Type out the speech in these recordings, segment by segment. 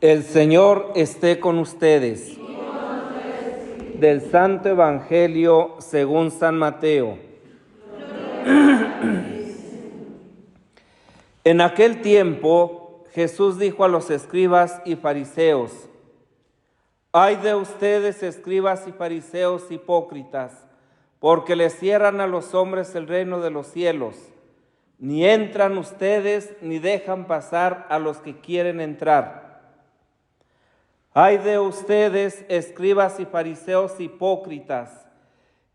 El Señor esté con ustedes. Del Santo Evangelio según San Mateo. En aquel tiempo Jesús dijo a los escribas y fariseos: «Ay de ustedes, escribas y fariseos hipócritas, porque les cierran a los hombres el reino de los cielos. Ni entran ustedes ni dejan pasar a los que quieren entrar. Ay de ustedes, escribas y fariseos hipócritas,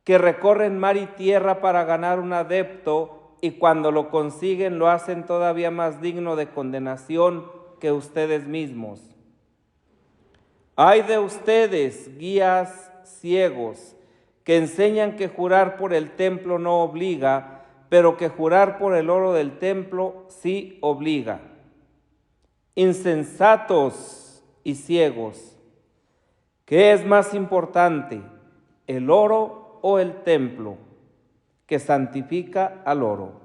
que recorren mar y tierra para ganar un adepto, y cuando lo consiguen lo hacen todavía más digno de condenación que ustedes mismos. Ay de ustedes, guías ciegos, que enseñan que jurar por el templo no obliga, pero que jurar por el oro del templo sí obliga. Insensatos y ciegos, ¿qué es más importante, el oro o el templo, que santifica al oro?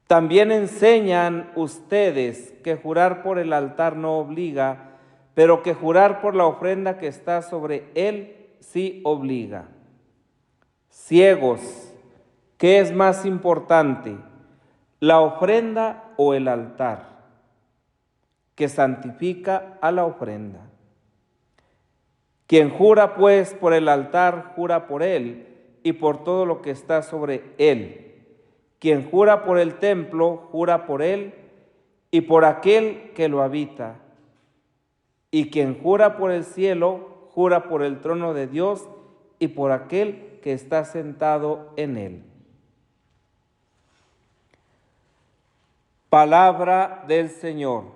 También enseñan ustedes que jurar por el altar no obliga, pero que jurar por la ofrenda que está sobre él sí obliga. Ciegos, ¿qué es más importante, la ofrenda o el altar, que santifica a la ofrenda? Quien jura pues por el altar, jura por él y por todo lo que está sobre él. Quien jura por el templo, jura por él y por aquel que lo habita. Y quien jura por el cielo, jura por el trono de Dios y por aquel que está sentado en él». Palabra del Señor.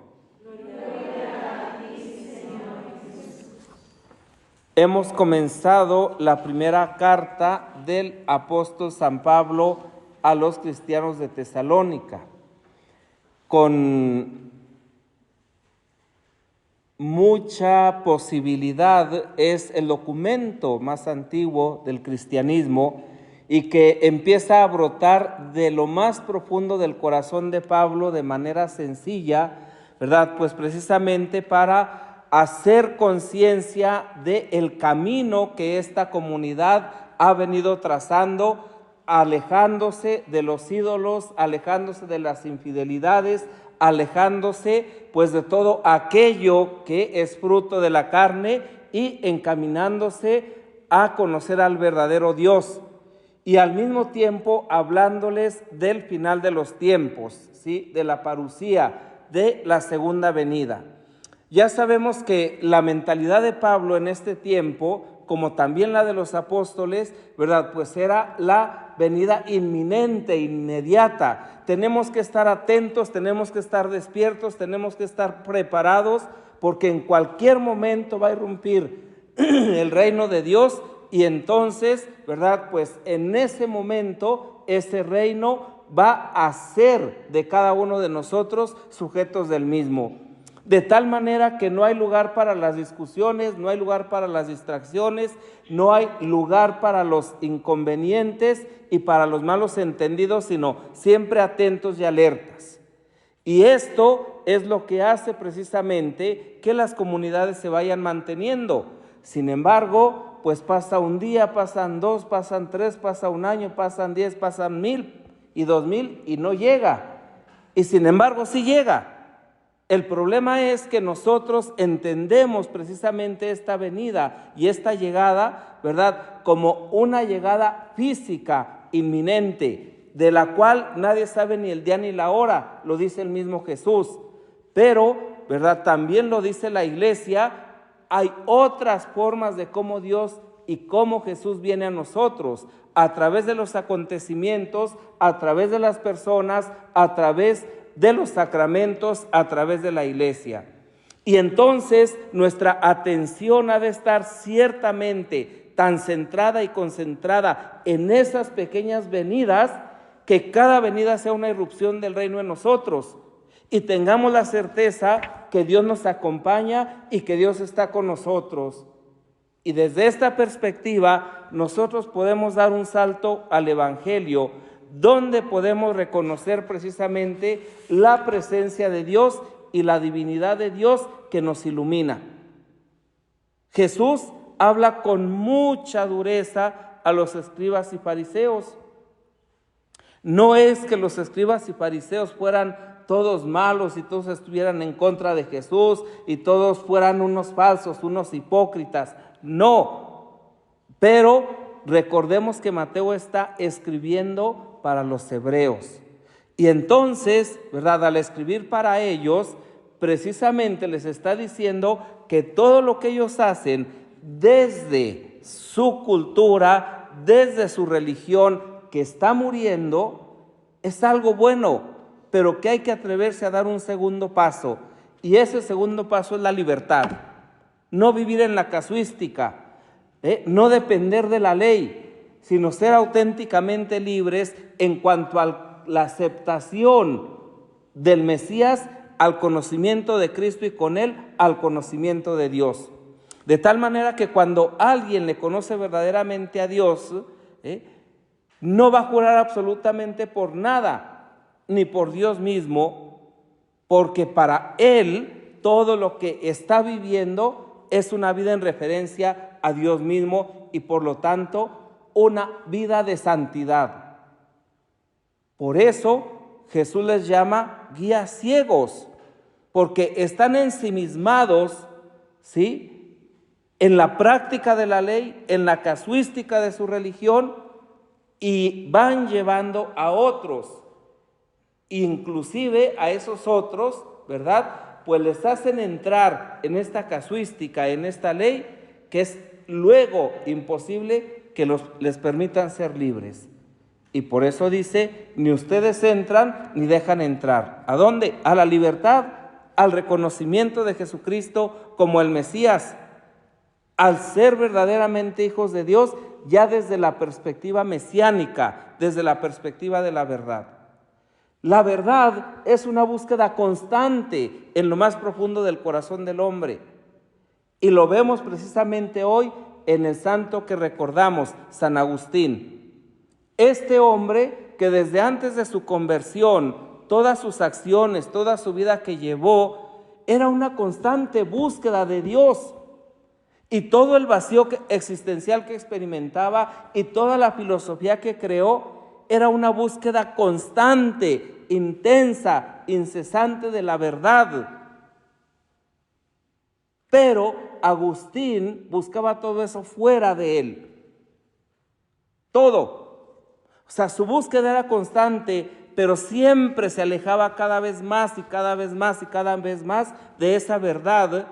Hemos comenzado la primera carta del apóstol San Pablo a los cristianos de Tesalónica. Con mucha posibilidad es el documento más antiguo del cristianismo y que empieza a brotar de lo más profundo del corazón de Pablo de manera sencilla, ¿verdad? Pues precisamente para hacer conciencia del camino que esta comunidad ha venido trazando, alejándose de los ídolos, alejándose de las infidelidades, alejándose pues de todo aquello que es fruto de la carne y encaminándose a conocer al verdadero Dios. Y al mismo tiempo hablándoles del final de los tiempos, ¿sí? De la parusía, de la segunda venida. Ya sabemos que la mentalidad de Pablo en este tiempo, como también la de los apóstoles, ¿verdad? Pues era la venida inminente, inmediata. Tenemos que estar atentos, tenemos que estar despiertos, tenemos que estar preparados, porque en cualquier momento va a irrumpir el reino de Dios y entonces, ¿verdad? Pues en ese momento ese reino va a ser de cada uno de nosotros sujetos del mismo. De tal manera que no hay lugar para las discusiones, no hay lugar para las distracciones, no hay lugar para los inconvenientes y para los malos entendidos, sino siempre atentos y alertas. Y esto es lo que hace precisamente que las comunidades se vayan manteniendo. Sin embargo, pues pasa un día, pasan 2, pasan 3, pasa un año, pasan 10, pasan 1000 y 2000 y no llega. Y sin embargo sí llega. El problema es que nosotros entendemos precisamente esta venida y esta llegada, ¿verdad?, como una llegada física, inminente, de la cual nadie sabe ni el día ni la hora, lo dice el mismo Jesús. Pero, ¿verdad?, también lo dice la Iglesia, hay otras formas de cómo Dios y cómo Jesús viene a nosotros, a través de los acontecimientos, a través de las personas, a través de los sacramentos, a través de la Iglesia. Y entonces nuestra atención ha de estar ciertamente tan centrada y concentrada en esas pequeñas venidas, que cada venida sea una irrupción del reino en nosotros, y tengamos la certeza que Dios nos acompaña y que Dios está con nosotros. Y desde esta perspectiva nosotros podemos dar un salto al Evangelio, donde podemos reconocer precisamente la presencia de Dios y la divinidad de Dios que nos ilumina. Jesús habla con mucha dureza a los escribas y fariseos. No es que los escribas y fariseos fueran todos malos y todos estuvieran en contra de Jesús y todos fueran unos falsos, unos hipócritas. No, pero recordemos que Mateo está escribiendo para los hebreos. Y entonces, ¿verdad?, al escribir para ellos, precisamente les está diciendo que todo lo que ellos hacen desde su cultura, desde su religión que está muriendo, es algo bueno, pero que hay que atreverse a dar un segundo paso. Y ese segundo paso es la libertad. No vivir en la casuística, no depender de la ley, sino ser auténticamente libres en cuanto a la aceptación del Mesías, al conocimiento de Cristo y con él al conocimiento de Dios. De tal manera que cuando alguien le conoce verdaderamente a Dios, no va a jurar absolutamente por nada, ni por Dios mismo, porque para él todo lo que está viviendo es una vida en referencia a Dios mismo y por lo tanto una vida de santidad. Por eso Jesús les llama guías ciegos, porque están ensimismados, ¿sí?, en la práctica de la ley, en la casuística de su religión, y van llevando a otros, inclusive a esos otros, ¿verdad?, pues les hacen entrar en esta casuística, en esta ley, que es luego imposible que les permitan ser libres. Y por eso dice, ni ustedes entran ni dejan entrar. ¿A dónde? A la libertad, al reconocimiento de Jesucristo como el Mesías, al ser verdaderamente hijos de Dios, ya desde la perspectiva mesiánica, desde la perspectiva de la verdad. La verdad es una búsqueda constante en lo más profundo del corazón del hombre. Y lo vemos precisamente hoy en el santo que recordamos, San Agustín. Este hombre que desde antes de su conversión, todas sus acciones, toda su vida que llevó, era una constante búsqueda de Dios. Y todo el vacío existencial que experimentaba y toda la filosofía que creó era una búsqueda constante, intensa, incesante de la verdad. Pero Agustín buscaba todo eso fuera de él. Todo. O sea, su búsqueda era constante, pero siempre se alejaba cada vez más y cada vez más y cada vez más de esa verdad,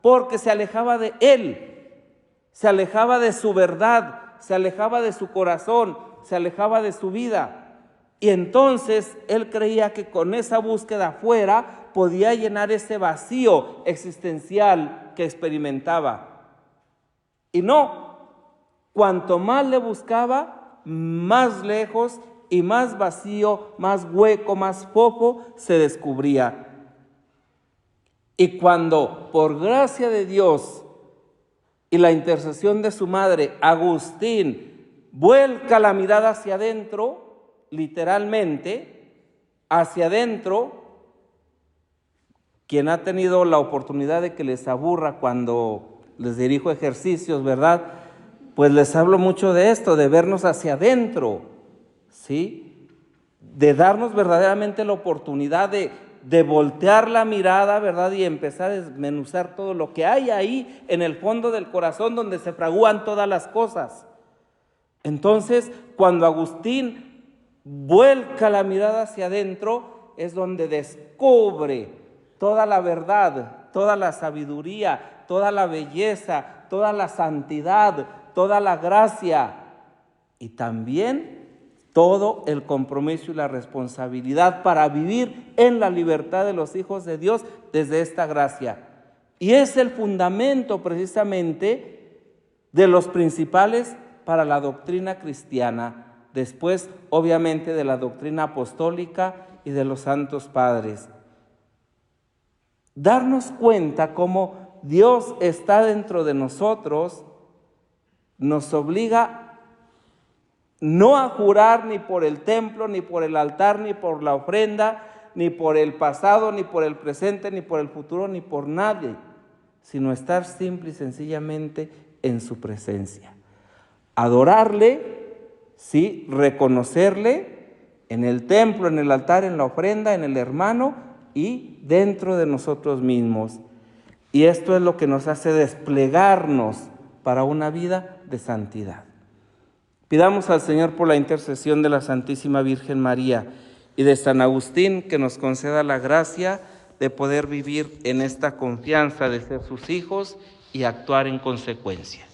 porque se alejaba de él, se alejaba de su verdad, se alejaba de su corazón, se alejaba de su vida. Y entonces él creía que con esa búsqueda afuera podía llenar ese vacío existencial que experimentaba. Y no, cuanto más le buscaba, más lejos y más vacío, más hueco, más fofo se descubría. Y cuando por gracia de Dios y la intercesión de su madre, Agustín vuelca la mirada hacia adentro, literalmente, hacia adentro. Quien ha tenido la oportunidad de que les aburra cuando les dirijo ejercicios, ¿verdad?, pues les hablo mucho de esto, de vernos hacia adentro, ¿sí?, de darnos verdaderamente la oportunidad de de voltear la mirada, ¿verdad? Y empezar a desmenuzar todo lo que hay ahí en el fondo del corazón donde se fragúan todas las cosas. Entonces, cuando Agustín vuelca la mirada hacia adentro, es donde descubre toda la verdad, toda la sabiduría, toda la belleza, toda la santidad, toda la gracia y también todo el compromiso y la responsabilidad para vivir en la libertad de los hijos de Dios desde esta gracia. Y es el fundamento precisamente de los principales para la doctrina cristiana, después obviamente de la doctrina apostólica y de los santos padres. Darnos cuenta cómo Dios está dentro de nosotros nos obliga no a jurar ni por el templo, ni por el altar, ni por la ofrenda, ni por el pasado, ni por el presente, ni por el futuro, ni por nadie, sino estar simple y sencillamente en su presencia. Adorarle, sí, reconocerle en el templo, en el altar, en la ofrenda, en el hermano y dentro de nosotros mismos. Y esto es lo que nos hace desplegarnos para una vida de santidad. Pidamos al Señor por la intercesión de la Santísima Virgen María y de San Agustín que nos conceda la gracia de poder vivir en esta confianza de ser sus hijos y actuar en consecuencia.